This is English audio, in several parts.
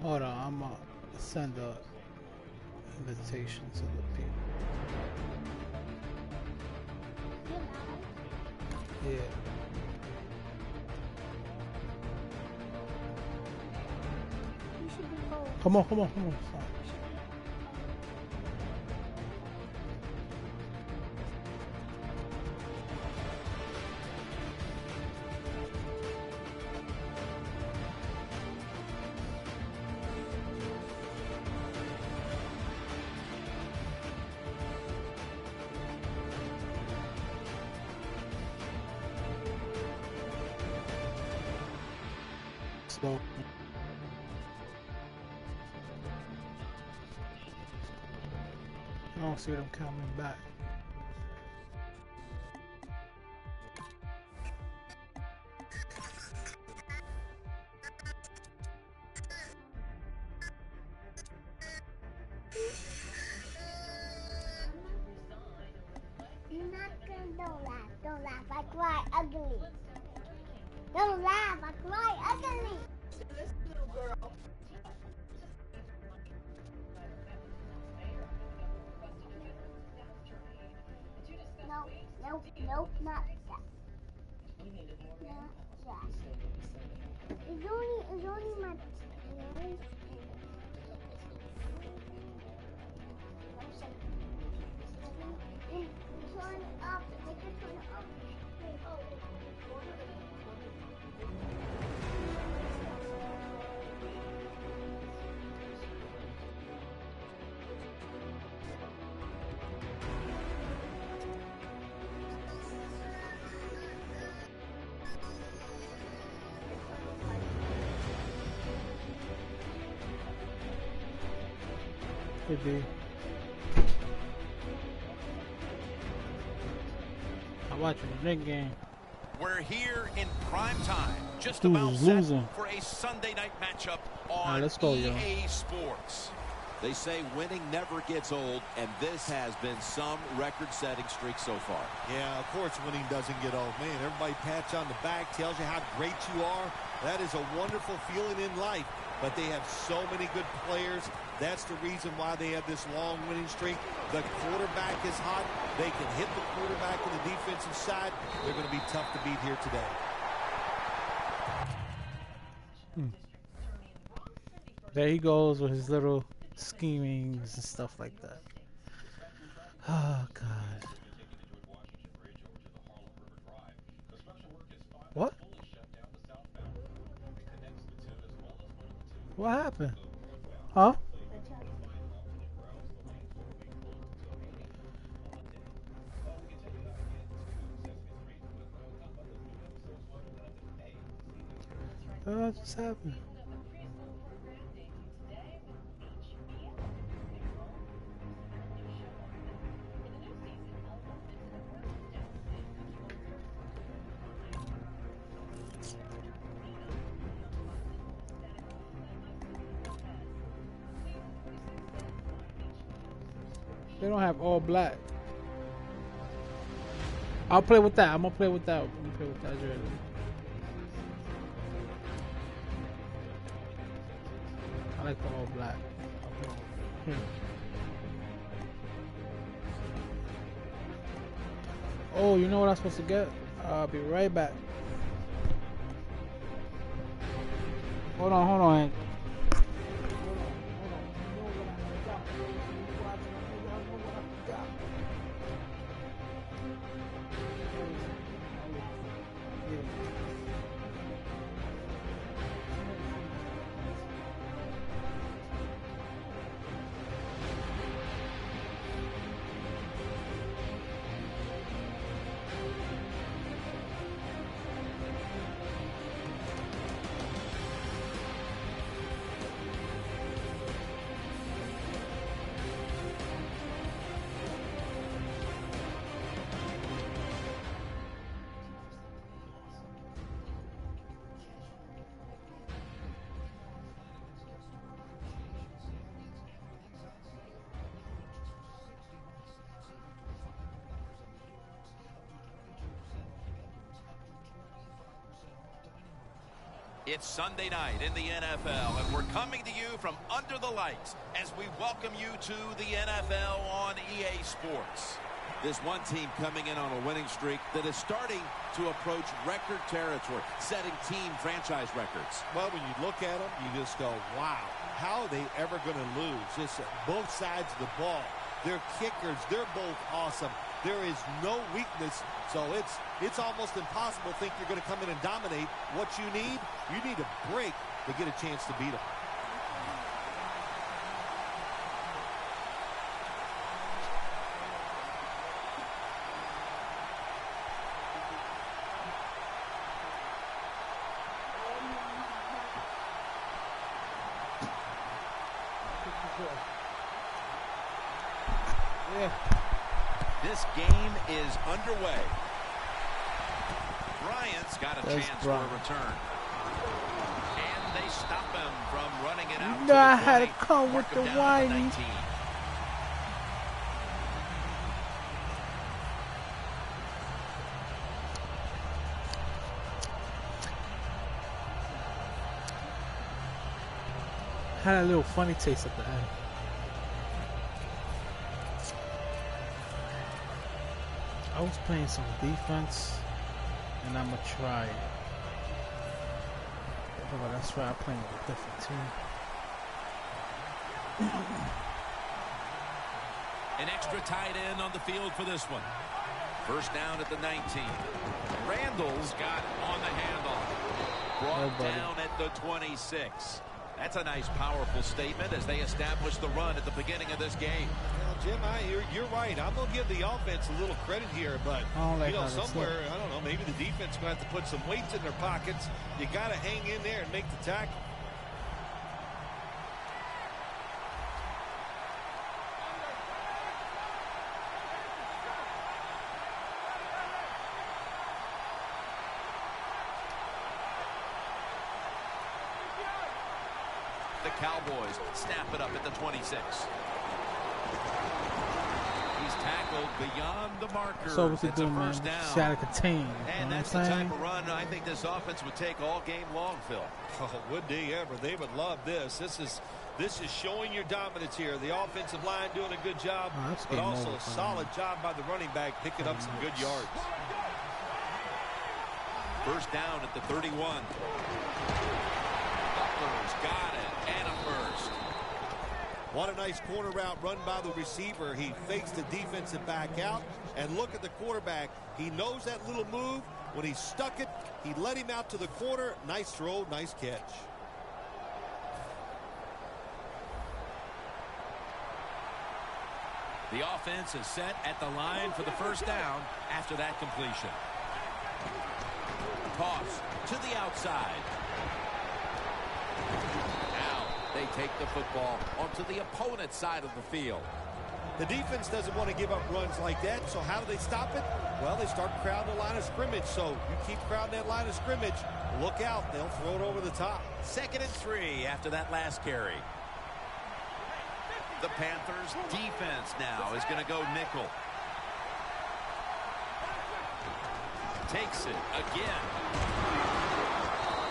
Hold on, I'm gonna send a invitation to the people. Yeah. Come on, come on, come on. Slow. I don't see them coming back. Don't laugh, I cry ugly. Don't laugh, I cry ugly. This little girl. Nope, not that. Not that. It's only my parents. Turn it up. Make it turn it up. Could be. I'm watching the Knicks game. We're here in prime time, just Who's about set losing? for a Sunday night matchup on let's go, EA yo. Sports. They say winning never gets old, and this has been some record-setting streak so far. Yeah, of course winning doesn't get old. Man, everybody pats you on the back, tells you how great you are. That is a wonderful feeling in life. But they have so many good players. That's the reason why they have this long winning streak. The quarterback is hot. They can hit the quarterback on the defensive side. They're going to be tough to beat here today. There he goes with his little schemings and stuff like that. Oh, God. What? What happened? Huh? What just happened? They don't have all black. I'll play with that. I'm gonna play with that. I'm gonna play with that jersey. I like the all black. Oh, you know what I'm supposed to get? I'll be right back. Hold on, Hank. It's Sunday night in the NFL, and we're coming to you from under the lights as we welcome you to the NFL on EA Sports. This one team coming in on a winning streak that is starting to approach record territory, setting team franchise records. Well, when you look at them, you just go, wow, how are they ever going to lose? Just both sides of the ball. They're kickers. They're both awesome. There is no weakness, so it's almost impossible to think you're going to come in and dominate. What you need a break to get a chance to beat them. This game is underway. Bryant's got a chance for a return. And they stop him from running it out. You know how to come with the whining. Had a little funny taste at the end. I was playing some defense, and I'm gonna try it. Oh, that's right, I'm playing with a different team. An extra tight end on the field for this one. First down at the 19. Randall's got on the handle. Brought down at the 26. That's a nice, powerful statement as they establish the run at the beginning of this game. Well, Jim, you're right. I'm going to give the offense a little credit here, but, somewhere, I don't know, maybe the defense is going to have to put some weights in their pockets. You got to hang in there and make the tackle. The Cowboys snap it up at the 26. He's tackled beyond the marker. So what's he it's a doing, first man? down. Gotta contain. And that's the type of run I think this offense would take all game long, Phil. Oh, would they ever? They would love this. This is showing your dominance here. The offensive line doing a good job, but also a solid job by the running back picking up some good yards. First down at the 31. Butler's got it, and a first. What a nice corner route run by the receiver. He fakes the defensive back out, and look at the quarterback. He knows that little move. When he stuck it, he led him out to the corner. Nice throw, nice catch. The offense is set at the line for the first down after that completion. Toss to the outside. Now they take the football onto the opponent's side of the field. The defense doesn't want to give up runs like that, so how do they stop it? Well, they start crowding the line of scrimmage, so you keep crowding that line of scrimmage, look out, they'll throw it over the top. 2nd and 3 after that last carry. The Panthers defense now is going to go nickel. Takes it again.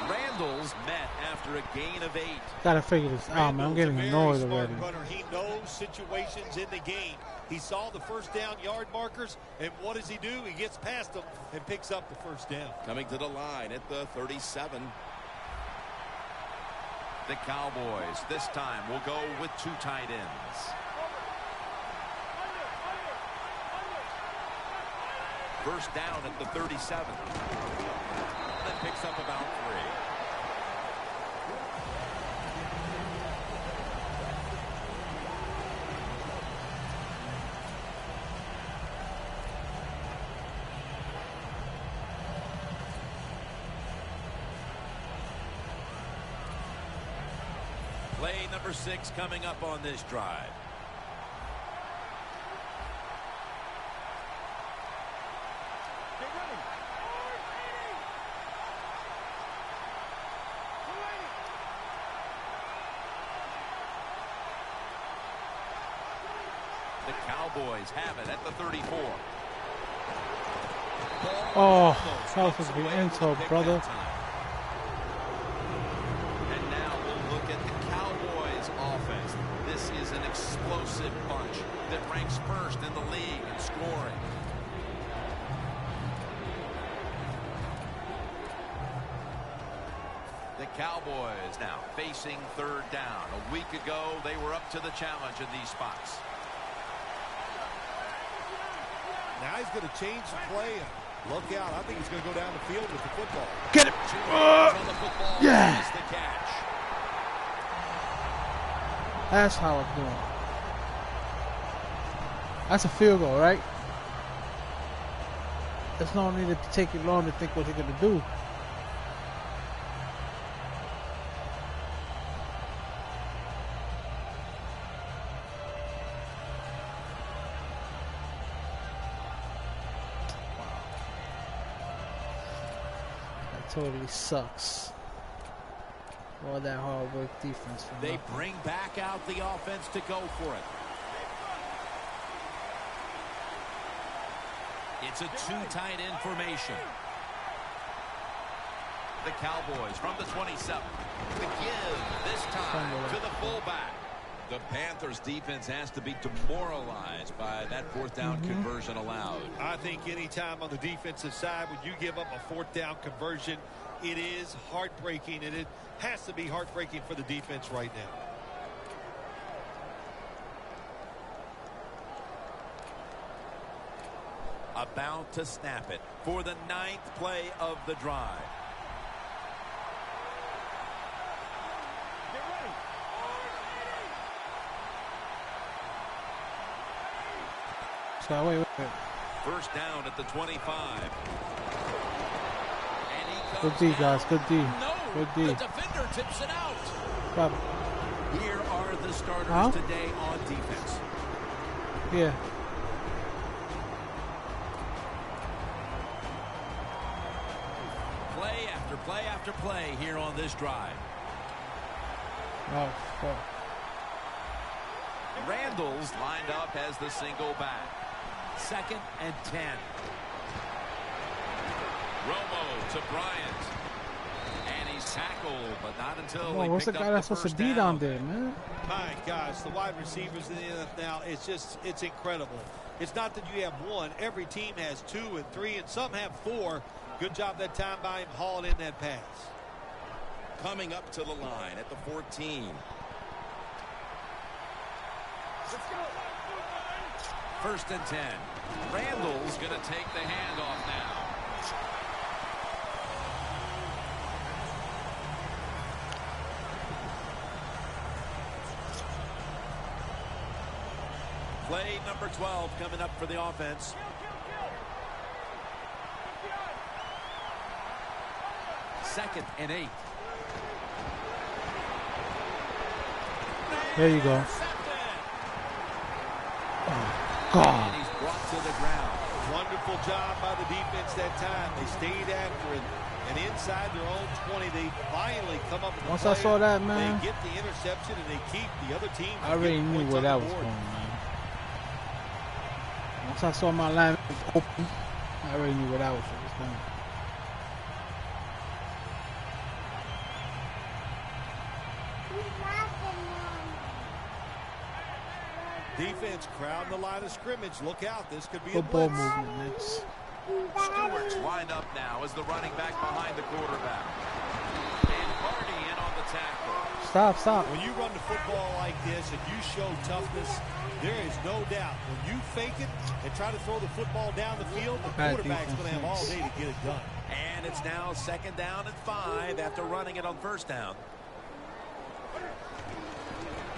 Randall's met after a gain of 8. Gotta figure this out, man. I'm getting annoyed already. He knows situations in the game. He saw the first down yard markers, and what does he do? He gets past them and picks up the first down. Coming to the line at the 37. The Cowboys this time will go with 2 tight ends. First down at the 37. That picks up about 3. Play number 6 coming up on this drive. The Cowboys have it at the 34. Oh, that was supposed to be intel, brother. The Cowboys now facing third down. A week ago, they were up to the challenge in these spots. Now he's going to change the play. Look out. I think he's going to go down the field with the football. Get it. On the football. Yeah. The catch. That's how I'm doing. That's a field goal, right? There's no need to take it long to think what you're going to do. Totally sucks. All that hard work defense. They bring back out the offense to go for it. It's a two tight end formation. The Cowboys from the 27. The give this time to the fullback. The Panthers defense has to be demoralized by that fourth down conversion allowed. I think any time on the defensive side when you give up a fourth down conversion, it is heartbreaking, and it has to be heartbreaking for the defense right now. About to snap it for the 9th play of the drive. So wait. First down at the 25. And he Good comes D, down. guys. Good D. No, Good D. the defender tips it out. Stop. Here are the starters today on defense. Yeah. Play after play after play here on this drive. Oh, fuck. Randall's lined up as the single back. 2nd and 10. Romo to Bryant. And he's tackled, but not until Oh, what's the guy that's supposed to be down there, man? My gosh, the wide receivers in the NFL, it's incredible. It's not that you have one. Every team has 2 and 3, and some have 4. Good job that time by him hauling in that pass. Coming up to the line at the 14. First and 10. Randall's going to take the handoff now. Play number 12 coming up for the offense. Second and 8. There you go. Oh, God. And he's brought to the ground. Wonderful job by the defense that time. They stayed after it, and inside their own 20, they finally come up with the Once play. I saw that, man, they get the interception, and they keep the other team. I already knew where that was going, man. Once I saw my line open, I already knew where that was going. Defense crowding the line of scrimmage. Look out. This could be Football a blitz. movement, Mitch. Stewart's lined up now as the running back behind the quarterback. And Hardy in on the tackle. Stop. When you run the football like this and you show toughness, there is no doubt. When you fake it and try to throw the football down the field, the quarterback's going to have all day to get it done. And it's now 2nd down and 5 after running it on first down.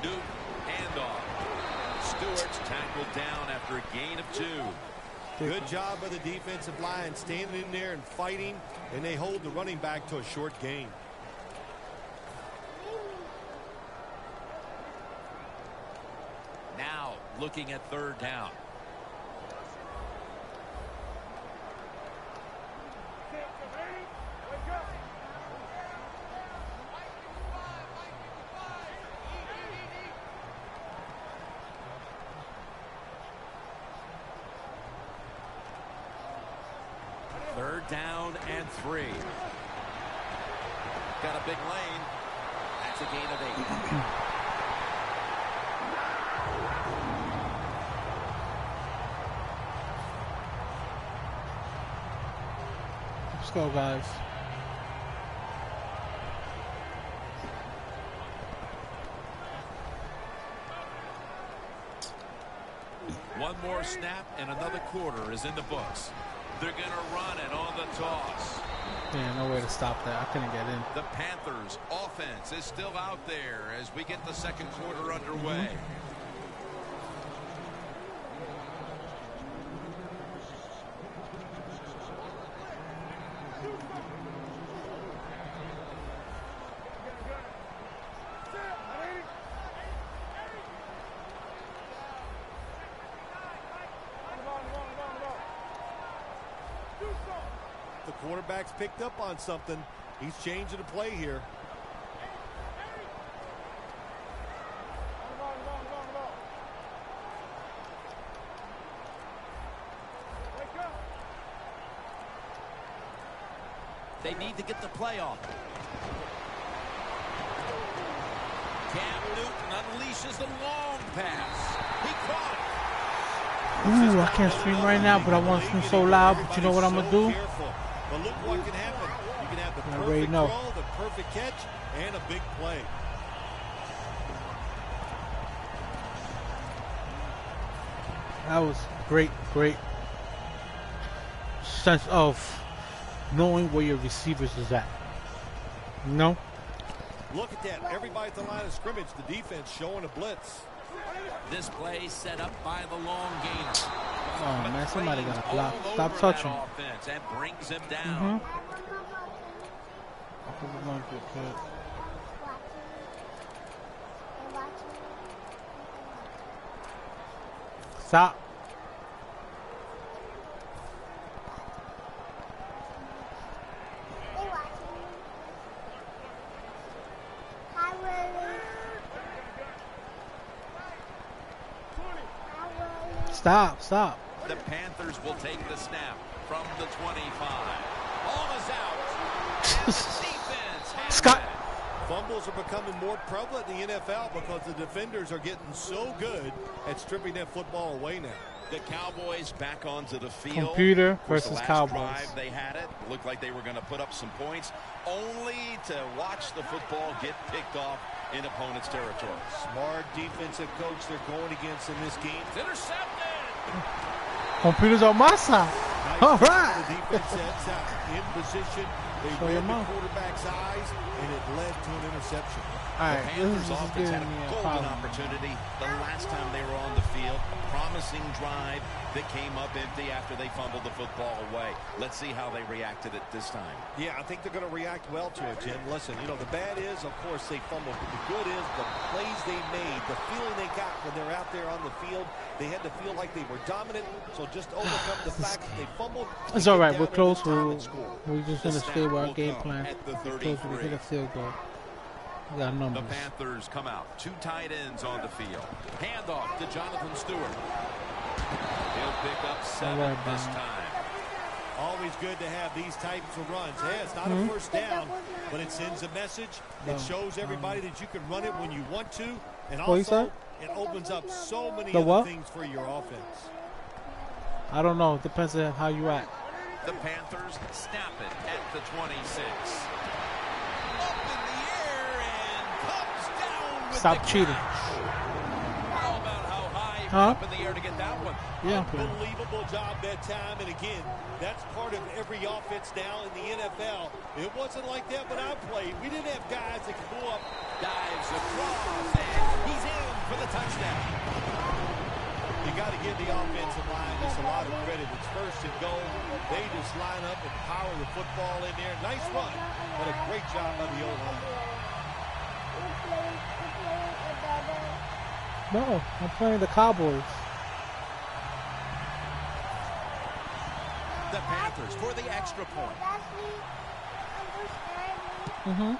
Newton, handoff. Stewart's tackled down after a gain of 2. Good job by the defensive line standing in there and fighting, and they hold the running back to a short gain. Now looking at 3rd down. Third down and 3. Got a big lane. That's a gain of 8. Let's go, guys. One more snap and another quarter is in the books. They're going to run it on the toss. Yeah, no way to stop that. I couldn't get in. The Panthers offense is still out there as we get the second quarter underway. The quarterback's picked up on something. He's changing the play here. They need to get the play off. Cam Newton unleashes the long pass. He caught it. Ooh, I can't stream right now, but I want to stream so loud. But you know what I'm gonna do? But look what can happen. You can have the I already perfect know. throw, the perfect catch, and a big play. That was great sense of knowing where your receivers is at. You know? Look at that. Everybody at the line of scrimmage, the defense showing a blitz. This play set up by the long gainer. Oh man, somebody got a block. Stop touching. Offense and brings him down. Stop. Stop. The Panthers will take the snap from the 25. Ball is out. And the defense has Scott. it. Fumbles are becoming more prevalent in the NFL because the defenders are getting so good at stripping that football away now. The Cowboys back onto the field. Computer Of course, versus the last Cowboys. drive they had it. Looked like they were going to put up some points, only to watch the football get picked off in opponent's territory. Smart defensive coach they're going against in this game. It's intercepted. Computers on my side. Nice. All right. The defense sets out in position. They Show read your the mouth. quarterback's eyes, and it led to an interception. All The right, Panthers this is offense had giving me a a golden problem. opportunity the last time they were on the field. A promising drive that came up empty after they fumbled the football away. Let's see how they reacted it this time. Yeah, I think they're going to react well to it, Jim. Listen, you know, the bad is, of course, they fumbled. But the good is the plays they made, the feeling they got when they're out there on the field. They had to feel like they were dominant. So just overcome the fact that they fumbled. It's all right. Get We're down close. over time and score. We're just The gonna snap stay with our will game come plan. at the We're close. We 33. hit a field goal. We got The numbers. Panthers come out. Two tight ends on the field. Handoff to Jonathan Stewart. He'll pick up 7 right, this Brian. time. Always good to have these types of runs. Hey, it's not a first down, but it sends a message. It shows everybody that you can run it when you want to. And What you also, said? it opens up so many The other what? things for your offense. I don't know. It depends on how you act. The Panthers snap it at the 26. Up in the air and comes down with Stop the cheating. catch. How about how high he Huh? went up in the air to get that one? Yeah. Unbelievable job that time. And again, that's part of every offense now in the NFL. It wasn't like that when I played. We didn't have guys that could go up. Dives across, and he's in for the touchdown. You got to give the offensive line just a lot of credit. It's first and goal. They just line up and power the football in there. Nice run, but a great job by the O-line. No, I'm playing the Cowboys. The Panthers for the extra point. Mm-hmm.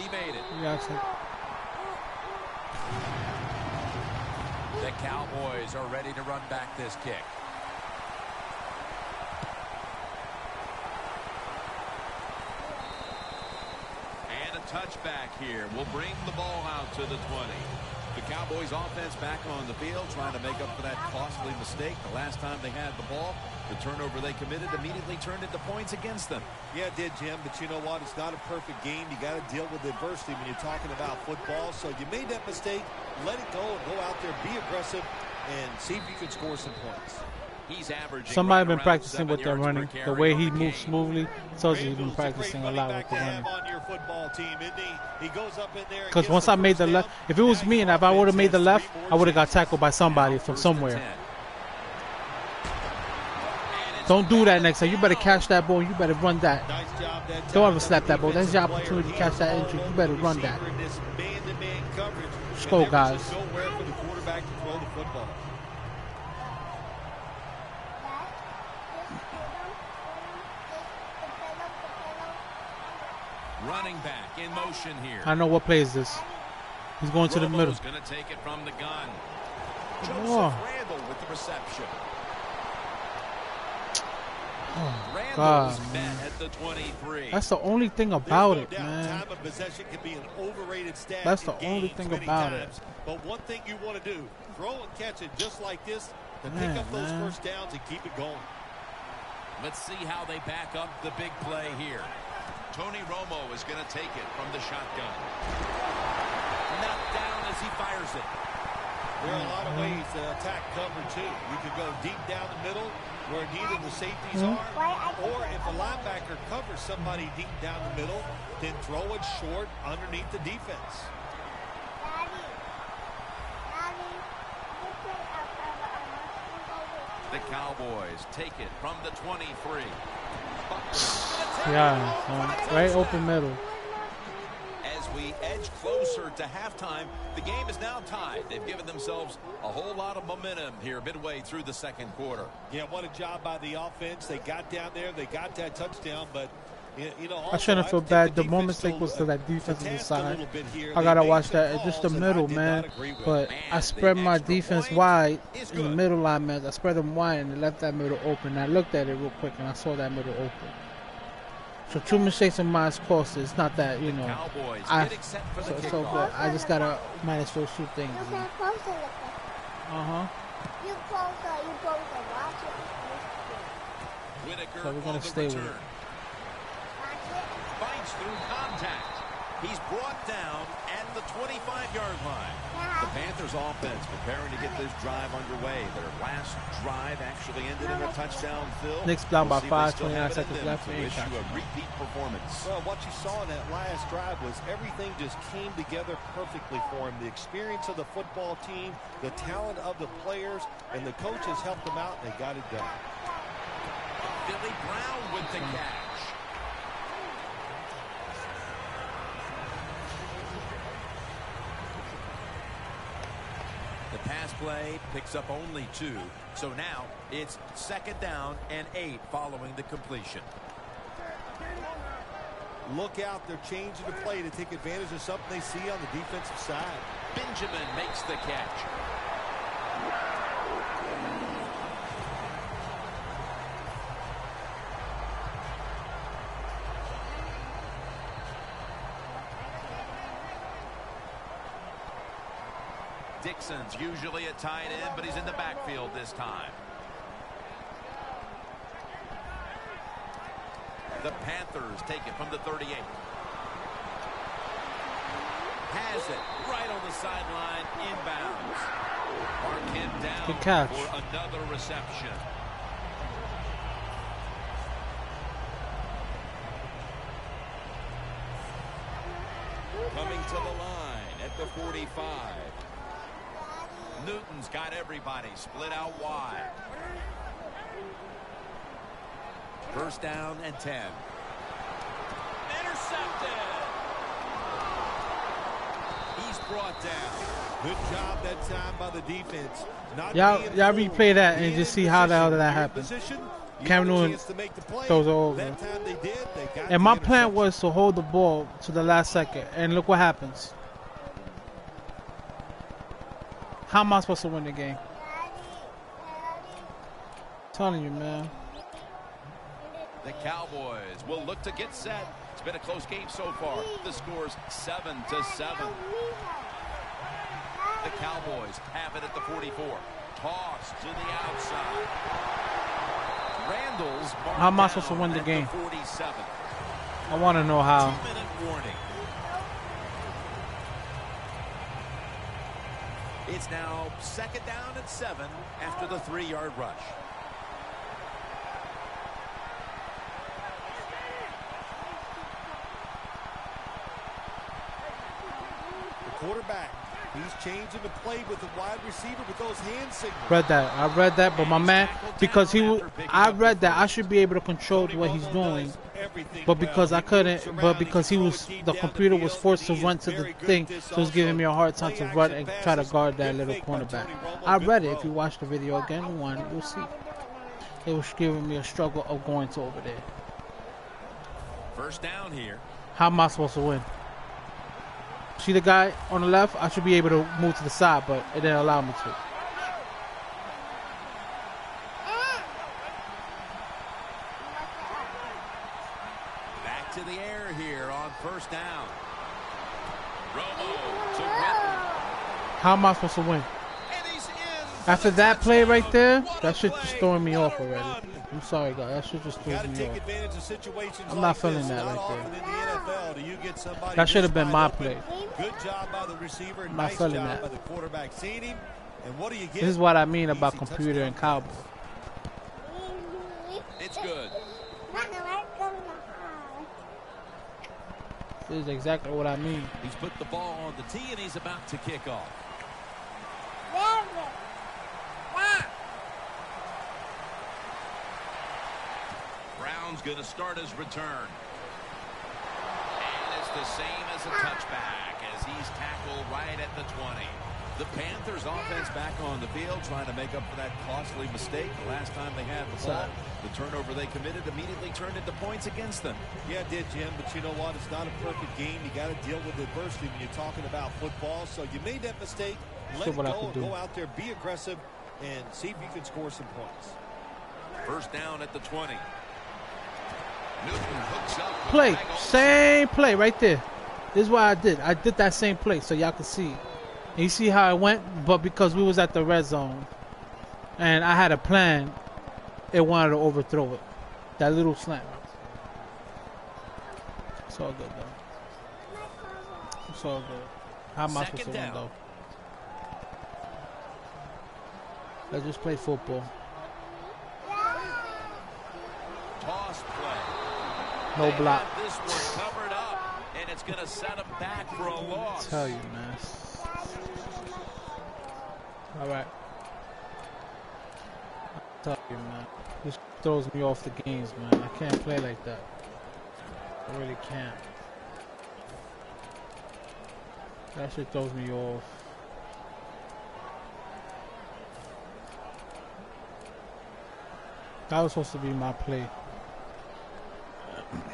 He made it. Gotcha. The Cowboys are ready to run back this kick. And a touchback here will bring the ball out to the 20. The Cowboys offense back on the field trying to make up for that costly mistake. The last time they had the ball, the turnover they committed immediately turned into points against them. Yeah, it did, Jim, but you know what? It's not a perfect game. You got to deal with adversity when you're talking about football. So you made that mistake, let it go, and go out there, be aggressive, and see if you can score some points. He's averaging Somebody right been around practicing 7 with their yards per running. The carry way on he the moves game. smoothly tells you he's been Randall's a great practicing a running lot back with the to have running. on your football team, isn't he? He goes up in there. Because once I made the left, if it was me and if I would have made the left, I would have got tackled by somebody from somewhere. Don't do that next time. You better catch that ball. You better run that. Nice job that time. Don't ever slap that ball. That's your opportunity to catch that entry. You better run that. Let's go, guys. Nowhere for the quarterback to throw the football. Running back in motion here. I know what play is this. He's going to the middle. Romo's going to take it from the gun. Oh. Joseph Randall with the reception. Oh, Randall's God, met at the 23. that's the only thing about it, There's no doubt man. time of possession can be an overrated stat. That's the in only games thing many about times. But one thing you want to do, throw and catch it just like this to Man, pick up those man. first downs and keep it going. Let's see how they back up the big play here. Tony Romo is going to take it from the shotgun. Knocked down as he fires it. There are a lot of ways to attack cover two. You could go deep down the middle where neither the safeties are, or if a linebacker covers somebody deep down the middle, then throw it short underneath the defense. The Cowboys take it from the 23. Yeah, right open middle. As we edge closer to halftime, the game is now tied. They've given themselves a whole lot of momentum here midway through the second quarter. Yeah, what a job by the offense. They got down there, they got that touchdown, but you know, I shouldn't feel bad. The more mistake was to that defensive side. I gotta watch that. Just the middle, man. But I spread my defense wide in the middle line, man. I spread them wide and left that middle open. I looked at it real quick and I saw that middle open. So 2 mistakes of mine cost. It's not that, you know. So good. I just gotta manage those 2 things. You can close it. You closer. You closer. Watch it. Whitaker So we're gonna on the stay with return. it. Fights through contact. He's brought down at the 25-yard line. The Panthers offense preparing to get this drive underway. Their last drive actually ended in a touchdown, Phil. Knicks down by We'll see if 5, they still 29 have it in seconds them left. to Ain't issue touching. a repeat performance. Well, what you saw in that last drive was everything just came together perfectly for him. The experience of the football team, the talent of the players, and the coaches helped them out, and they got it done. Billy Brown with the catch. The pass play picks up only 2. So now it's 2nd down and 8 following the completion. Look out, they're changing the play to take advantage of something they see on the defensive side. Benjamin makes the catch. Dixon's usually a tight end, but he's in the backfield this time. The Panthers take it from the 38. Has it right on the sideline, inbounds. Mark him down Good catch. for another reception. Coming to the line at the 45. Newton's got everybody split out wide. 1st down and 10. Intercepted. He's brought down. Good job that time by the defense. Y'all replay that and just see how the hell did that happen. Cam Newton throws it over. And my plan was to hold the ball to the last second. And look what happens. How am I supposed to win the game? I'm telling you, man. The Cowboys will look to get set. It's been a close game so far. The score's 7-7. The Cowboys have it at the 44. Toss to the outside. Randall's How am I supposed to win the game? 47. I want to know how. 2-minute warning. It's now 2nd down and 7 after the 3-yard rush. The quarterback, he's changing the play with the wide receiver with those hand signals. I read that, but my man, because I read that I should be able to control what he's doing, but because I couldn't, but because the computer was forced to run to the thing, so it's giving me a hard time to run and try to guard that little cornerback. I read it. If you watch the video again, you'll see. It was giving me a struggle of going to over there. 1st down here. How am I supposed to win? See the guy on the left? I should be able to move to the side, but it didn't allow me to. Back to the air here on 1st down. Romo to Whitten. How am I supposed to win? And he's in. After that play right there, that shit just throwing me off already. I'm sorry, guys. That shit just threw me off. I'm not feeling that right there. That should have been my play. Good job by the receiver. I'm not feeling that. By the quarterback seeing him. And what do you get? This is what I mean about computer and Cowboys. It's good. This is exactly what I mean. He's put the ball on the tee and he's about to kick off. Brown's going to start his return. And it's the same as a touchback as he's tackled right at the 20. The Panthers offense back on the field trying to make up for that costly mistake the last time they had the ball. The turnover they committed immediately turned into points against them. Yeah, it did, Jim, but you know what? It's not a perfect game. You got to deal with adversity when you're talking about football. So you made that mistake. Let it go and go out there, be aggressive, and see if you can score some points. 1st down at the 20. Newton hooks up. Play. Same play right there. This is what I did. I did that same play so y'all can see. And you see how it went? But because we was at the red zone and I had a plan, it wanted to overthrow it. That little slant. It's all good, though. It's all good. How am I supposed to win, though? Let's just play football. Toss play. No block. This one covered up, and it's going to set him back for a loss. I tell you, man. All right. I tell you, man. This throws me off the games, man. I can't play like that. I really can't. That shit throws me off. That was supposed to be my play.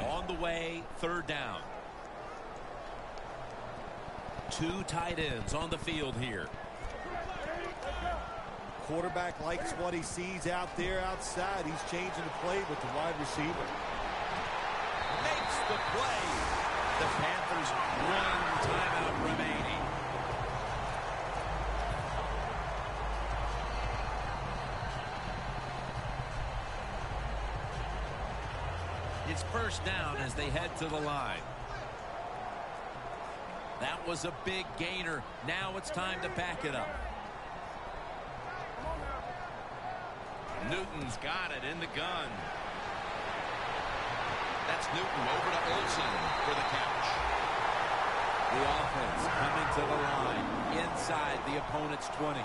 On the way, 3rd down. 2 tight ends on the field here. Quarterback likes what he sees out there outside. He's changing the play with the wide receiver. Makes the play. The Panthers 1 timeout remaining. It's 1st down as they head to the line. That was a big gainer. Now it's time to back it up. Newton's got it in the gun. That's Newton over to Olsen for the catch. The offense coming to the line inside the opponent's 20.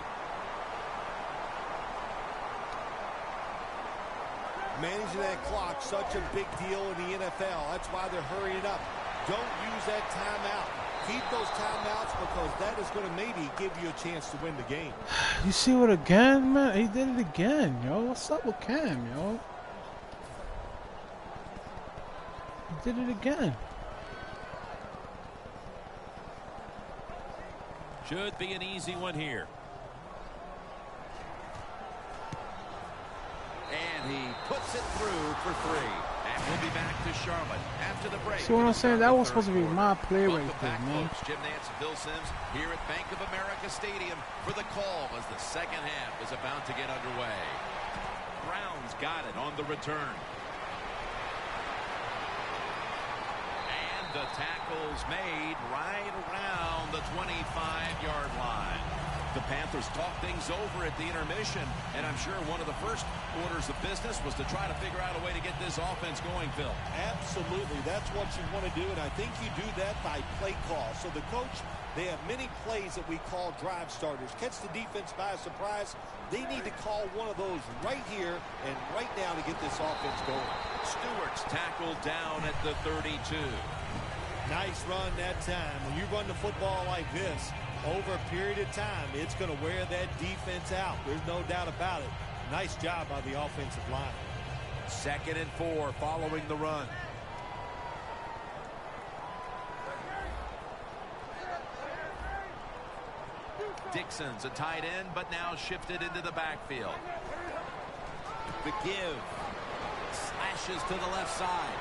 Managing that clock, such a big deal in the NFL. That's why they're hurrying up. Don't use that timeout. Keep those timeouts because that is going to maybe give you a chance to win the game. You see what again, man? He did it again, yo. What's up with Cam, yo? He did it again. Should be an easy one here. And he puts it through for 3. And we'll be back to Charlotte after the break. See what I'm saying? That was supposed to be my play right there, man. Folks. Jim Nance and Bill Sims here at Bank of America Stadium for the call as the 2nd half is about to get underway. Brown's got it on the return. And the tackle's made right around the 25-yard line. The Panthers talked things over at the intermission, and I'm sure one of the first orders of business was to try to figure out a way to get this offense going, Phil. Absolutely. That's what you want to do, and I think you do that by play call. So the coach, they have many plays that we call drive starters. Catch the defense by surprise. They need to call one of those right here and right now to get this offense going. Stewart's tackled down at the 32. Nice run that time. When you run the football like this, over a period of time, it's going to wear that defense out. There's no doubt about it. Nice job by the offensive line. 2nd and 4 following the run. Dixon's a tight end, but now shifted into the backfield. The give. Slashes to the left side.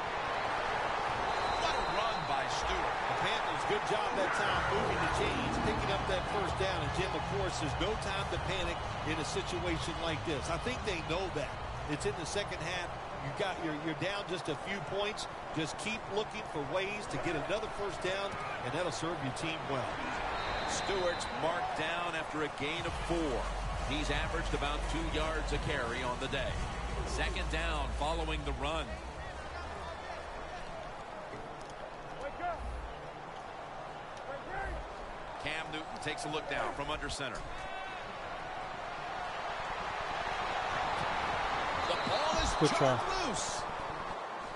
What a run by Stewart. The Panthers, good job that time moving the chains, picking up that first down. And Jim, of course, there's no time to panic in a situation like this. I think they know that. It's in the second half. You're down just a few points. Just keep looking for ways to get another first down, and that'll serve your team well. Stewart's marked down after a gain of 4. He's averaged about 2 yards a carry on the day. 2nd down following the run. Cam Newton takes a look down from under center. The ball is turned loose.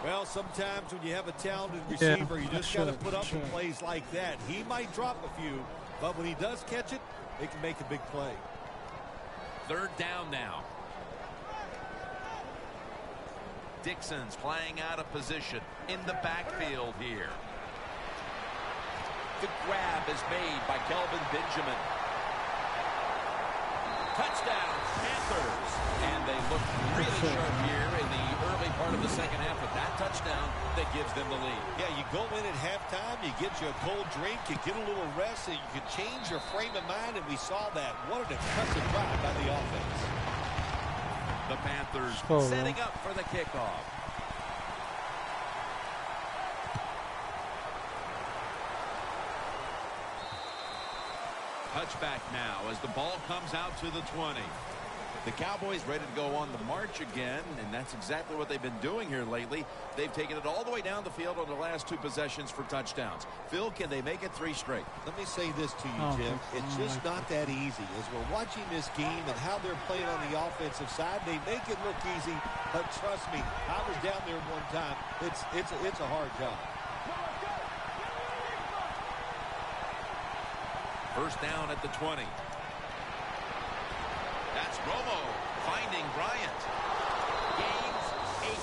Well, sometimes when you have a talented receiver, you just got to put up with plays like that. He might drop a few, but when he does catch it, it can make a big play. 3rd down now. Dixon's playing out of position in the backfield here. The grab is made by Kelvin Benjamin. Touchdown, Panthers. And they look really sharp here in the early part of the second half with that touchdown that gives them the lead. Yeah, you go in at halftime, you get you a cold drink, you get a little rest, and you can change your frame of mind, and we saw that. What an impressive drive by the offense. The Panthers setting up for the kickoff. Touchback now as the ball comes out to the 20. The Cowboys ready to go on the march again, and that's exactly what they've been doing here lately. They've taken it all the way down the field on the last 2 possessions for touchdowns. Phil, can they make it 3 straight? Let me say this to you, Jim. It's just not that easy. As we're watching this game and how they're playing on the offensive side, they make it look easy, but trust me, I was down there one time. It's a hard job. 1st down at the 20. That's Romo finding Bryant. Gains 18.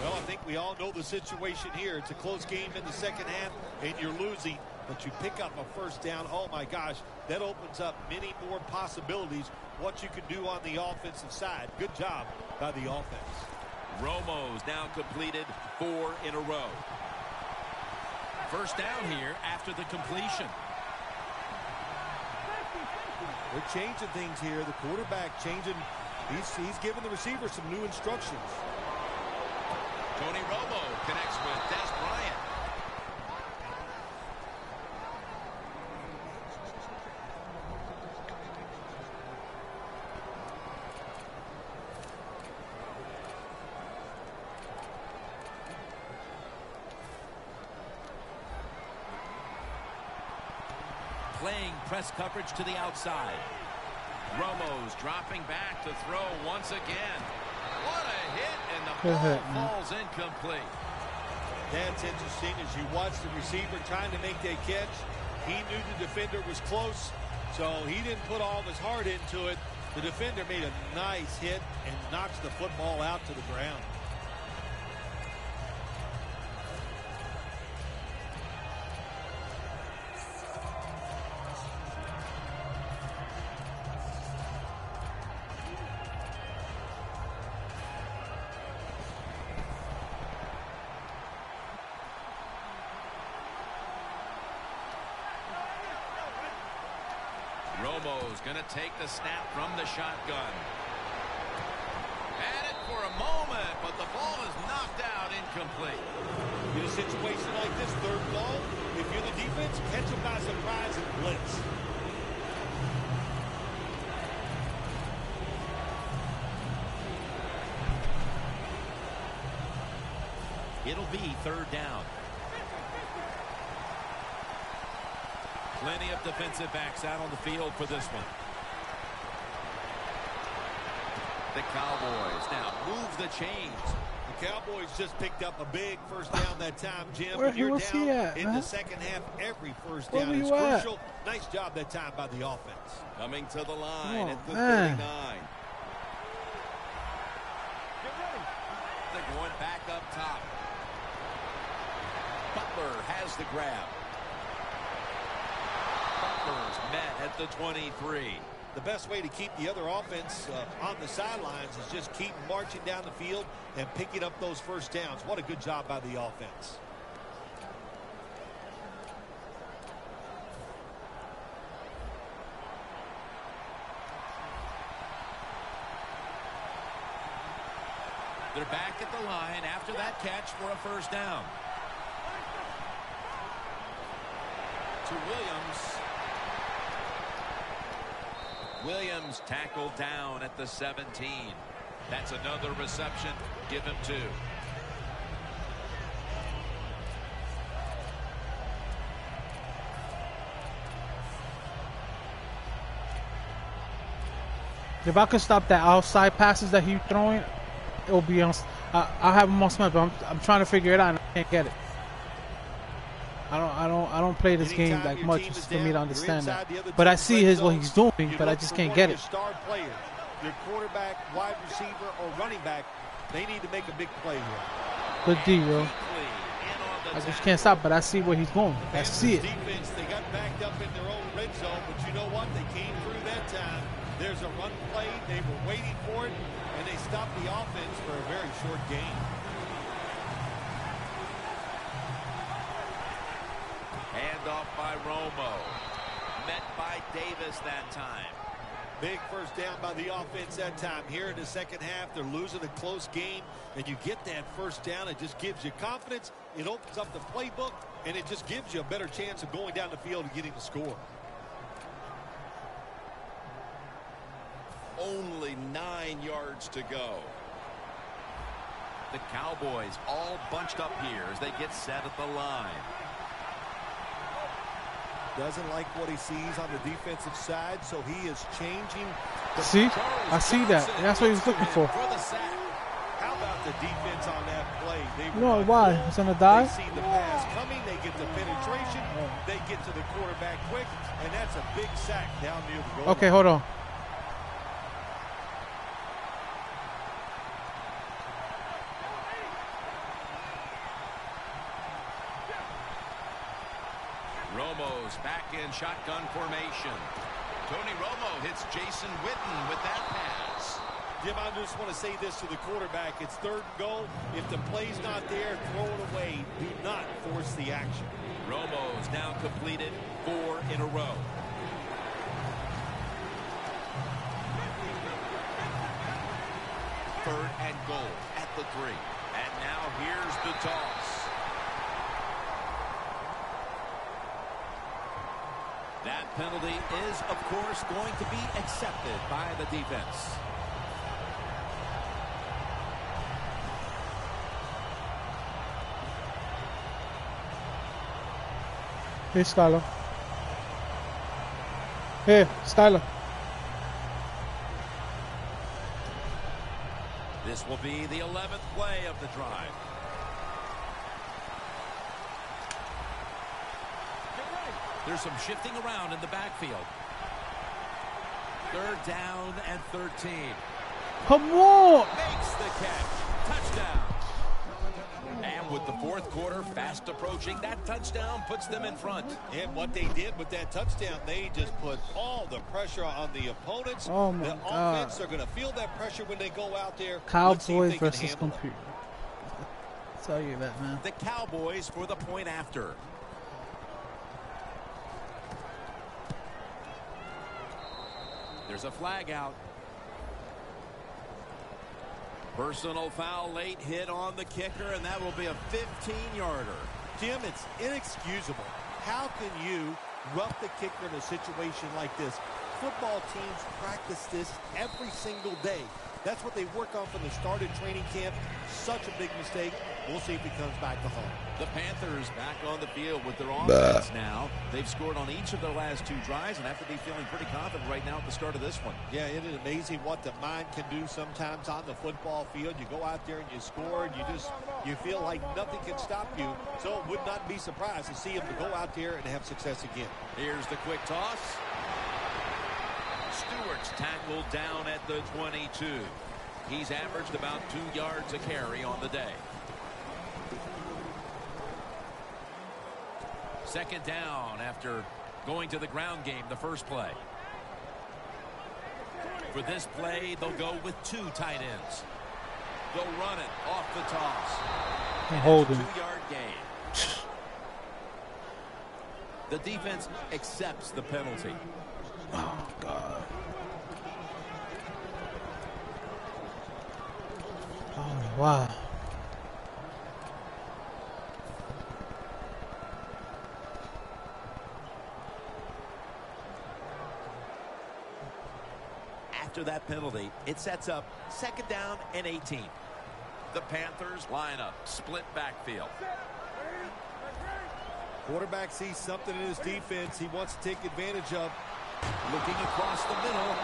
Well, I think we all know the situation here. It's a close game in the second half, and you're losing, but you pick up a 1st down. Oh, my gosh, that opens up many more possibilities, what you can do on the offensive side. Good job by the offense. Romo's now completed 4 in a row. 1st down here after the completion. They're changing things here. The quarterback changing. He's giving the receiver some new instructions. Tony Romo connects with Des Bryant. Playing press coverage to the outside. Romo's dropping back to throw once again. What a hit, and the ball falls incomplete. That's interesting. As you watch the receiver trying to make that catch, he knew the defender was close, so he didn't put all of his heart into it. The defender made a nice hit and knocks the football out to the ground. Romo's going to take the snap from the shotgun. Had it for a moment, but the ball is knocked out incomplete. In a situation like this, 3rd and long, if you're the defense, catch them by surprise and blitz. It'll be 3rd down. Plenty of defensive backs out on the field for this one. The Cowboys now move the chains. The Cowboys just picked up a big first down that time, Jim. Where When you're was he down at, in man? the second half, every first Where down were is you at? crucial. Nice job that time by the offense. Coming to the line Oh, at the man. 39. They're going back up top. Butler has the grab. Butler's met at the 23. The best way to keep the other offense on the sidelines is just keep marching down the field and picking up those first downs. What a good job by the offense. They're back at the line after that catch for a first down. To Williams. Williams tackled down at the 17. That's another reception. Give him 2. If I could stop that outside passes that he's throwing, it'll be on. I have him on smack, but I'm trying to figure it out and I can't get it. I don't play this game like much for me to understand that. But I see what he's doing, but I just can't get it. Star players, your quarterback, wide receiver, or running back, they need to make a big play here. Good D, yo. I just can't stop, but I see where he's going. I see it. Defense, they got backed up in their own red zone, but you know what? They came through that time. There's a run play. They were waiting for it, and they stopped the offense for a very short gain. Handoff by Romo. Met by Davis that time. Big first down by the offense that time. Here in the second half, they're losing a close game, and you get that first down. It just gives you confidence. It opens up the playbook, and it just gives you a better chance of going down the field and getting the score. Only 9 yards to go. The Cowboys all bunched up here as they get set at the line. Doesn't like what he sees on the defensive side, so he is changing. See? I see that. That's what he's looking for. How about the defense on that play? You know why? It's on a dive? They see the pass coming. They get the penetration. They get to the quarterback quick, and that's a big sack down near the goal. Okay, hold on. Romo's back in shotgun formation. Tony Romo hits Jason Witten with that pass. Jim, I just want to say this to the quarterback. It's 3rd and goal. If the play's not there, throw it away. Do not force the action. Romo's now completed 4 in a row. Third and goal at the 3. And now here's the toss. That penalty is, of course, going to be accepted by the defense. Hey, Skyler. Hey, Skyler. This will be the 11th play of the drive. There's some shifting around in the backfield. 3rd down and 13. Come on! Makes the catch. Touchdown. And with the 4th quarter fast approaching, that touchdown puts them in front. And what they did with that touchdown, they just put all the pressure on the opponents. Oh my the God. offense are going to feel that pressure when they go out there. Cowboys versus computer. I'll tell you that, man. The Cowboys for the point after. There's a flag out. Personal foul, late hit on the kicker, and that will be a 15-yarder. Jim, it's inexcusable. How can you rough the kicker in a situation like this? Football teams practice this every single day. That's what they work on from the start of training camp. Such a big mistake. We'll see if he comes back to home. The Panthers back on the field with their offense now. They've scored on each of their last 2 drives and have to be feeling pretty confident right now at the start of this one. Yeah, it is amazing what the mind can do sometimes on the football field. You go out there and you score, and you feel like nothing can stop you. So it would not be surprised to see him to go out there and have success again. Here's the quick toss. Stewart's tackled down at the 22. He's averaged about 2 yards a carry on the day. Second down after going to the ground game the first play. For this play, they'll go with 2 tight ends. They'll run it off the toss. And hold him. 2-yard gain. The defense accepts the penalty. Oh, God. Oh, wow. After that penalty, it sets up 2nd down and 18. The Panthers line up, split backfield. Quarterback sees something in his defense he wants to take advantage of. Looking across the middle.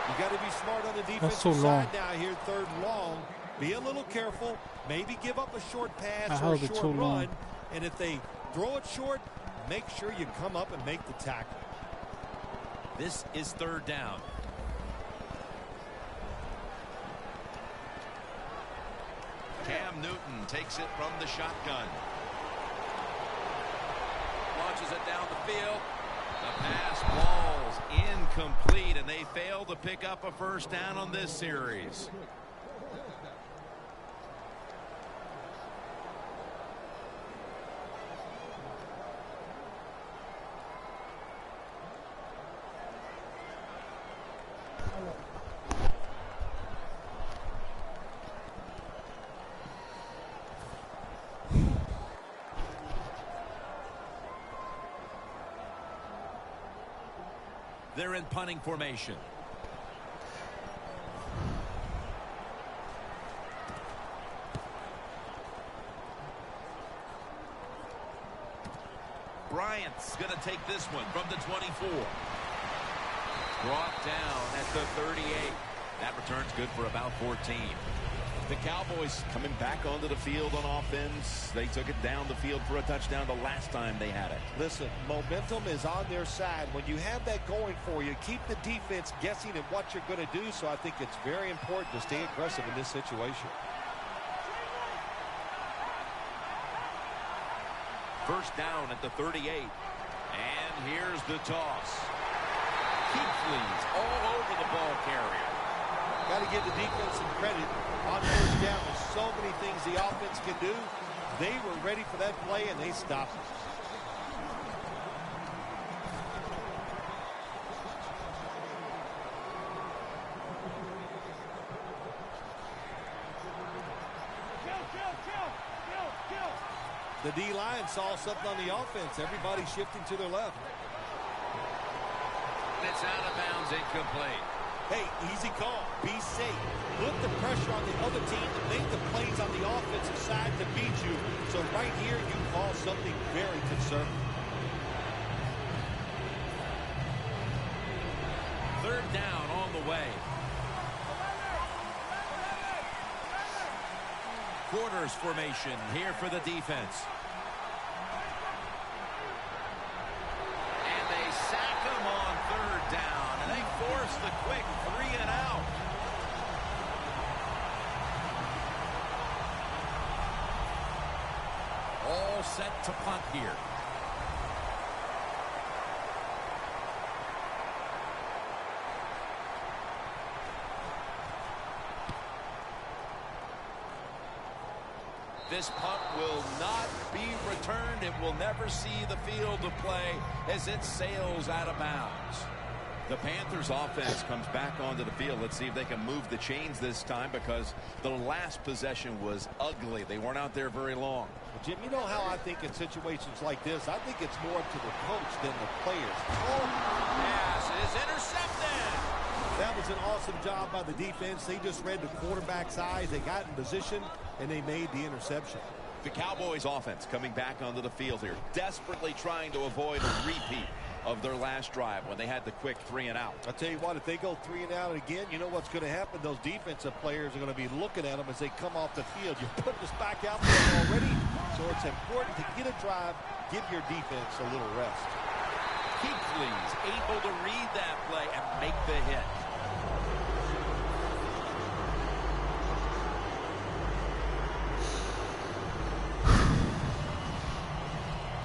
You got to be smart on the defensive so side now here, 3rd and long. Be a little careful. Maybe give up a short pass or a short run. And if they throw it short, make sure you come up and make the tackle. This is 3rd down. Cam Newton takes it from the shotgun. Launches it down the field. The pass falls incomplete, and they fail to pick up a 1st down on this series. They're in punting formation. Bryant's going to take this one from the 24. Brought down at the 38. That return's good for about 14. The Cowboys coming back onto the field on offense. They took it down the field for a touchdown the last time they had it. Listen, momentum is on their side. When you have that going for you, keep the defense guessing at what you're going to do. So I think it's very important to stay aggressive in this situation. 1st down at the 38. And here's the toss. Keeps all over the ball carrier. Got to give the defense some credit. On 1st down, there's so many things the offense can do. They were ready for that play, and they stopped it. The D-line saw something on the offense. Everybody shifting to their left. It's out of bounds, incomplete. Hey, easy call. Be safe. Put the pressure on the other team to make the plays on the offensive side to beat you. So right here, you call something very conservative. 3rd down on the way. Quarters formation here for the defense. And they sack him on 3rd down. And they force the quick 3 and out. All set to punt here. This punt will not be returned. It will never see the field of play as it sails out of bounds. The Panthers offense comes back onto the field. Let's see if they can move the chains this time, because the last possession was ugly. They weren't out there very long. Well, Jim, you know how I think in situations like this, I think it's more up to the coach than the players. Oh, pass is intercepted. That was an awesome job by the defense. They just read the quarterback's eyes. They got in position, and they made the interception. The Cowboys offense coming back onto the field here, desperately trying to avoid a repeat of their last drive when they had the quick 3-and-out. I'll tell you what, if they go 3-and-out again, you know what's going to happen? Those defensive players are going to be looking at them as they come off the field. You're putting us back out there already, so it's important to get a drive, give your defense a little rest. Keekly's able to read that play and make the hit.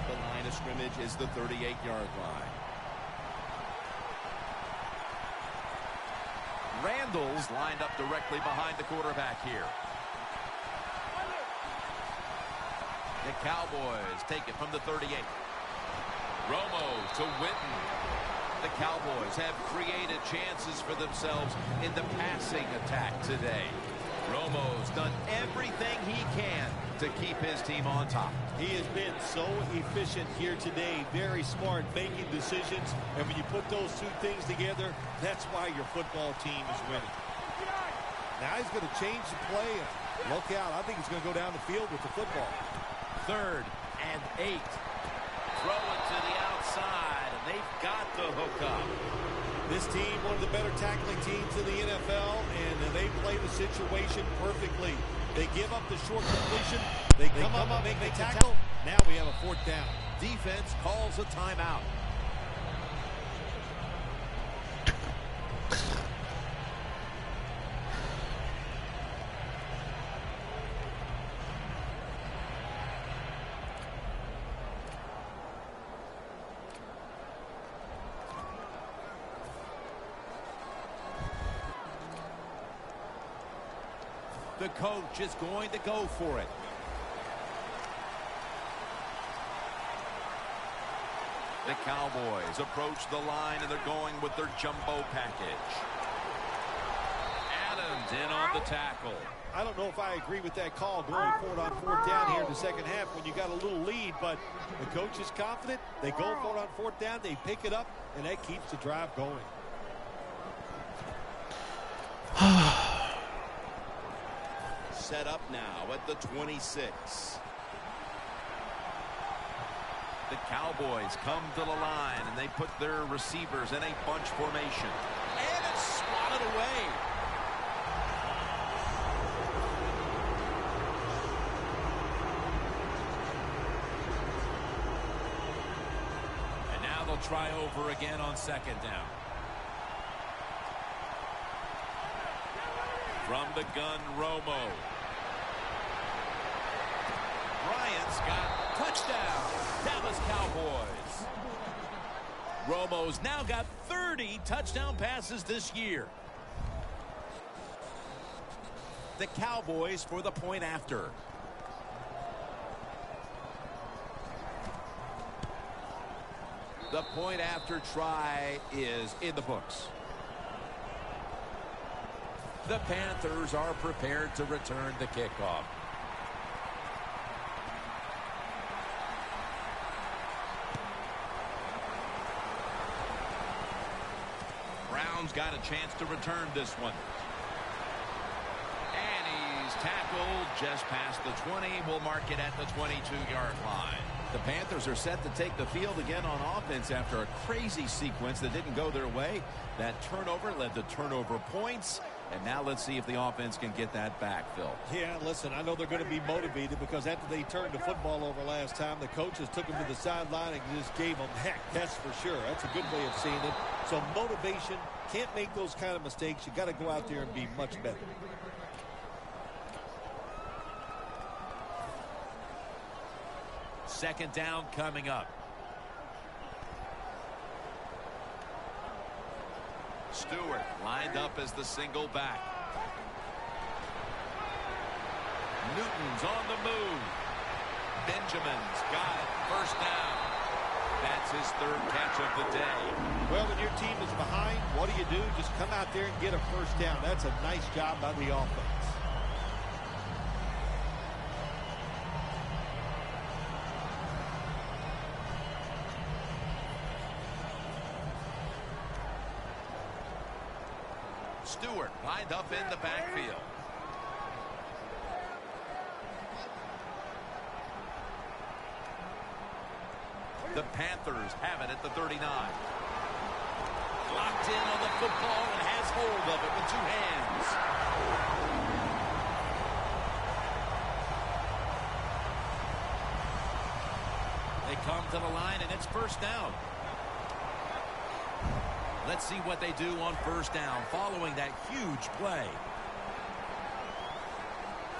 The line of scrimmage is the 38-yard line. Randall's lined up directly behind the quarterback here. The Cowboys take it from the 38. Romo to Witten. The Cowboys have created chances for themselves in the passing attack today. Romo's done everything he can to keep his team on top. He has been so efficient here today. Very smart, making decisions. And when you put those two things together, that's why your football team is winning. Now he's going to change the play. Look out. I think he's going to go down the field with the football. 3rd and 8. Throw it to the outside, and they've got the hook up. This team, one of the better tackling teams in the NFL, and they play the situation perfectly. They give up the short completion. They come up and make the tackle. Now we have a 4th down. Defense calls a timeout. The coach is going to go for it. The Cowboys approach the line, and they're going with their jumbo package. Adams in on the tackle. I don't know if I agree with that call going for it on 4th down here in the second half when you got a little lead, but the coach is confident. They go for it on 4th down. They pick it up, and that keeps the drive going. Set up now at the 26. The Cowboys come to the line, and they put their receivers in a bunch formation. And it's swatted away. And now they'll try over again on 2nd down. From the gun, Romo. Bryant's got touchdown. Dallas Cowboys. Romo's now got 30 touchdown passes this year. The Cowboys for the point after. The point after try is in the books. The Panthers are prepared to return the kickoff. Brown's got a chance to return this one. And he's tackled just past the 20. We'll mark it at the 22-yard line. The Panthers are set to take the field again on offense after a crazy sequence that didn't go their way. That turnover led to turnover points. And now let's see if the offense can get that back, Phil. Yeah, listen, I know they're going to be motivated because after they turned the football over last time, the coaches took them to the sideline and just gave them heck. That's for sure. That's a good way of seeing it. So motivation, can't make those kind of mistakes. You got to go out there and be much better. Second down coming up. Stewart lined up as the single back. Newton's on the move. Benjamin's got it. First down. That's his 3rd catch of the day. Well, when your team is behind, what do? Just come out there and get a first down. That's a nice job by the offense. Stewart lined up in the backfield. The Panthers have it at the 39. Locked in on the football and has hold of it with two hands. They come to the line, and it's first down. Let's see what they do on first down following that huge play.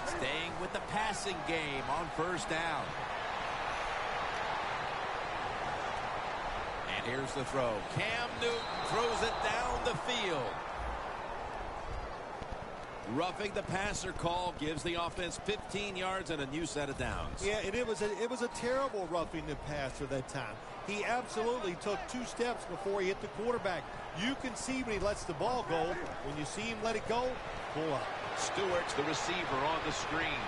Staying with the passing game on first down. And here's the throw. Cam Newton throws it down the field. Roughing the passer call gives the offense 15 yards and a new set of downs. Yeah, and it was a terrible roughing the passer that time. He absolutely took 2 steps before he hit the quarterback. You can see when he lets the ball go. When you see him let it go, pull up. Stewart's the receiver on the screen.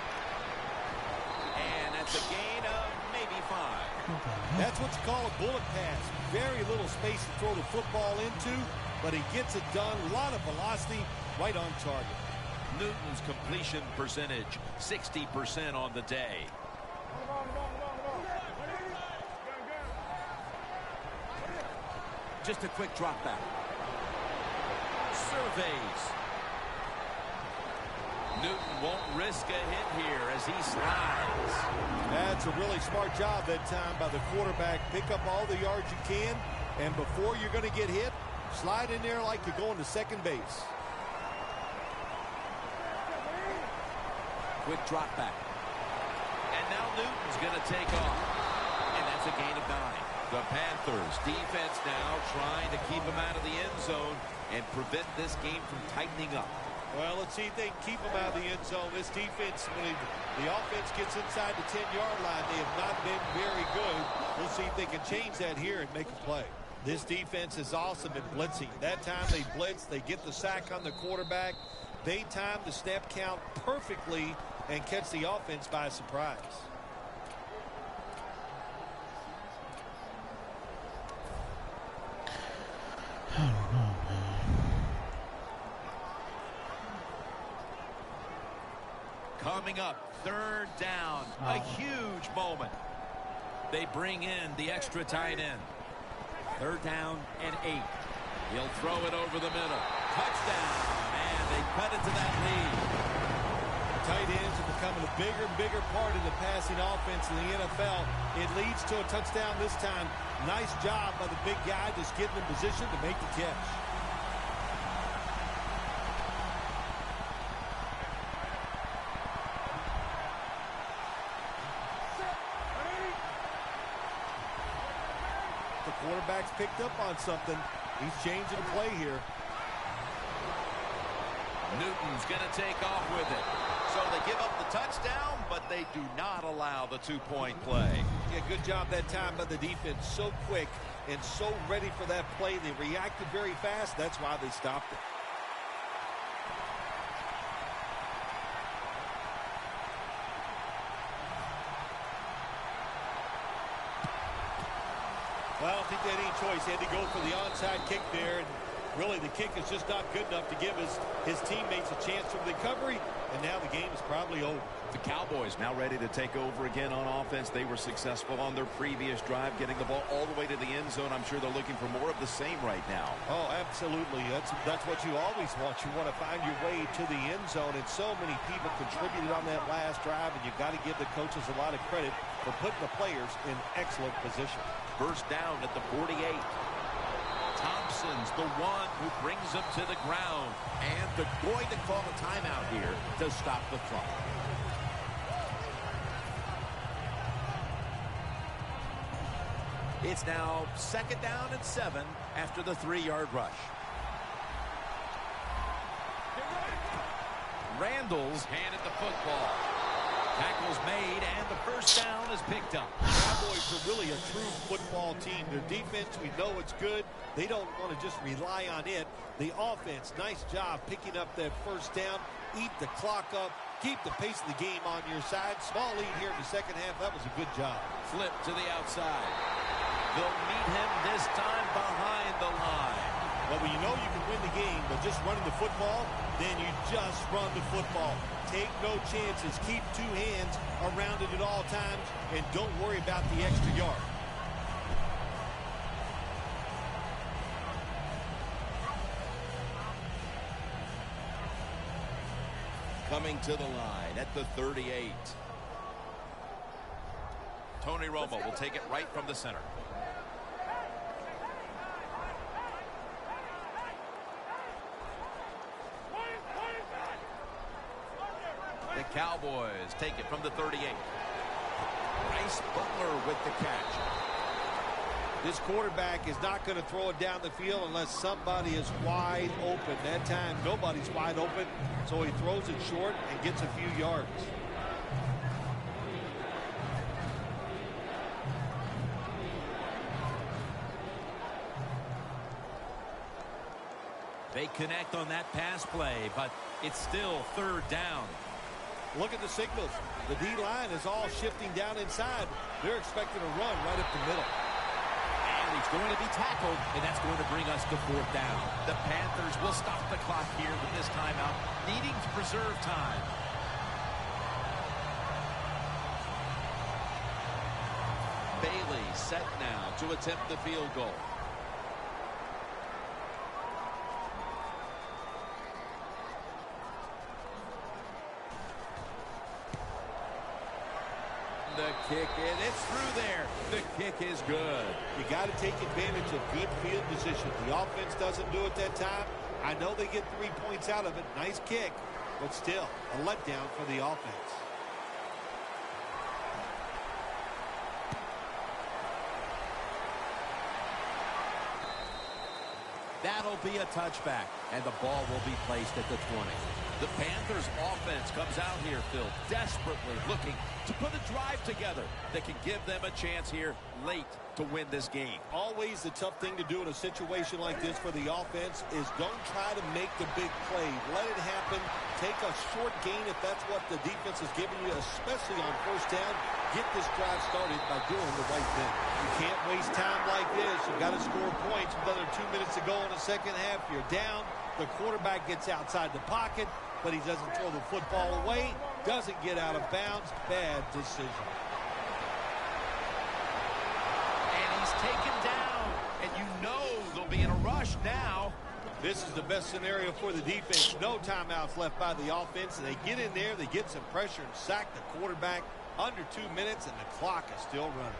And that's a gain of maybe 5. That's what you call a bullet pass. Very little space to throw the football into, but he gets it done. A lot of velocity, right on target. Newton's completion percentage, 60% on the day. Just a quick drop back. Surveys. Newton won't risk a hit here as he slides. That's a really smart job that time by the quarterback. Pick up all the yards you can, and before you're going to get hit, slide in there like you're going to second base. Quick drop back. And now Newton's going to take off. And that's a gain of 9. The Panthers defense now trying to keep him out of the end zone and prevent this game from tightening up. Well, let's see if they can keep him out of the end zone. This defense, when the offense gets inside the 10-yard line, they have not been very good. We'll see if they can change that here and make a play. This defense is awesome at blitzing. That time they blitz, they get the sack on the quarterback. They time the snap count perfectly and catch the offense by surprise. I don't know, man. Coming up, third down, a huge moment. They bring in the extra tight end. Third down and 8. He'll throw it over the middle. Touchdown, and they cut it to that lead. Tight ends are becoming a bigger and bigger part of the passing offense in the NFL. It leads to a touchdown this time. Nice job by the big guy just getting in position to make the catch. The quarterback's picked up on something. He's changing the play here. Newton's going to take off with it. So they give up the touchdown, but they do not allow the 2-point play. Yeah, good job that time by the defense. So quick and so ready for that play. They reacted very fast. That's why they stopped it. Well, I don't think they had any choice. He had to go for the onside kick there. And really, the kick is just not good enough to give his teammates a chance for recovery. And now the game is probably over. The Cowboys now ready to take over again on offense. They were successful on their previous drive, getting the ball all the way to the end zone. I'm sure they're looking for more of the same right now. Oh, absolutely. That's what you always want. You want to find your way to the end zone, and so many people contributed on that last drive, and you've got to give the coaches a lot of credit for putting the players in excellent position. First down at the 48. Thompson's the one who brings him to the ground. And they're going to call a timeout here to stop the clock. It's now second down and 7 after the 3-yard rush. Randall's handed the football. Tackle's made, and the first down is picked up. The Cowboys are really a true football team. Their defense, we know it's good. They don't want to just rely on it. The offense, nice job picking up that first down. Eat the clock up. Keep the pace of the game on your side. Small lead here in the second half. That was a good job. Flip to the outside. They'll meet him this time behind the line. But when you know you can win the game, but just running the football, then you just run the football. Take no chances. Keep two hands around it at all times, and don't worry about the extra yard. Coming to the line at the 38. Tony Romo will take it right from the center. The Cowboys take it from the 38. Bryce Butler with the catch. This quarterback is not going to throw it down the field unless somebody is wide open. That time, nobody's wide open, so he throws it short and gets a few yards. They connect on that pass play, but it's still third down. Look at the signals. The D-line is all shifting down inside. They're expecting a run right up the middle. And he's going to be tackled, and that's going to bring us to fourth down. The Panthers will stop the clock here with this timeout, needing to preserve time. Bailey set now to attempt the field goal. The kick, and it's through there. The kick is good. You got to take advantage of good field position. The offense doesn't do it that time. I know they get 3 points out of it. Nice kick, but still a letdown for the offense. That'll be a touchback, and the ball will be placed at the 20. The Panthers offense comes out here, Phil, desperately looking to put a drive together that can give them a chance here late to win this game. Always the tough thing to do in a situation like this for the offense is don't try to make the big play. Let it happen. Take a short gain if that's what the defense is giving you, especially on first down. Get this drive started by doing the right thing. You can't waste time like this. You've got to score points with under 2 minutes to go in the second half. You're down. The quarterback gets outside the pocket, but he doesn't throw the football away. Doesn't get out of bounds. Bad decision. And he's taken down, and you know they'll be in a rush now. This is the best scenario for the defense. No timeouts left by the offense. And they get in there, they get some pressure and sack the quarterback. Under 2 minutes, and the clock is still running.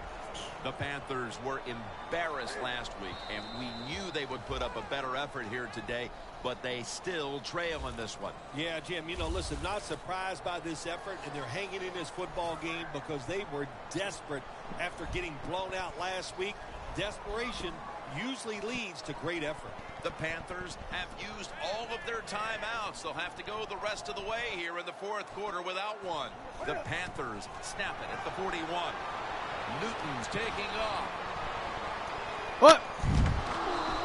The Panthers were embarrassed last week, and we knew they would put up a better effort here today, but they still trail in this one. Yeah, Jim, you know, listen, not surprised by this effort, and they're hanging in this football game because they were desperate after getting blown out last week. Desperation usually leads to great effort. The Panthers have used all of their timeouts. They'll have to go the rest of the way here in the fourth quarter without one. The Panthers snap it at the 41. Newton's taking off. What?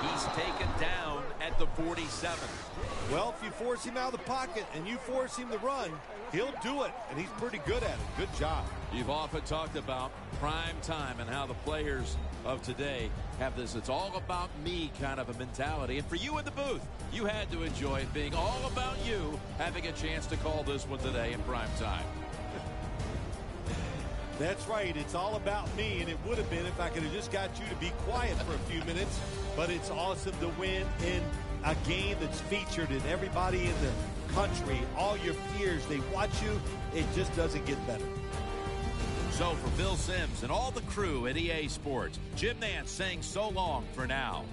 He's taken down at the 47. Well, if you force him out of the pocket and you force him to run, he'll do it, and he's pretty good at it. Good job. You've often talked about prime time and how the players of today have this "it's all about me" kind of a mentality. And for you in the booth, you had to enjoy it being all about you, having a chance to call this one today in prime time. That's right. It's all about me, and it would have been if I could have just got you to be quiet for a few minutes. But it's awesome to win in a game that's featured in everybody in the country. All your peers, they watch you. It just doesn't get better. So for Bill Sims and all the crew at EA Sports, Jim Nance saying so long for now.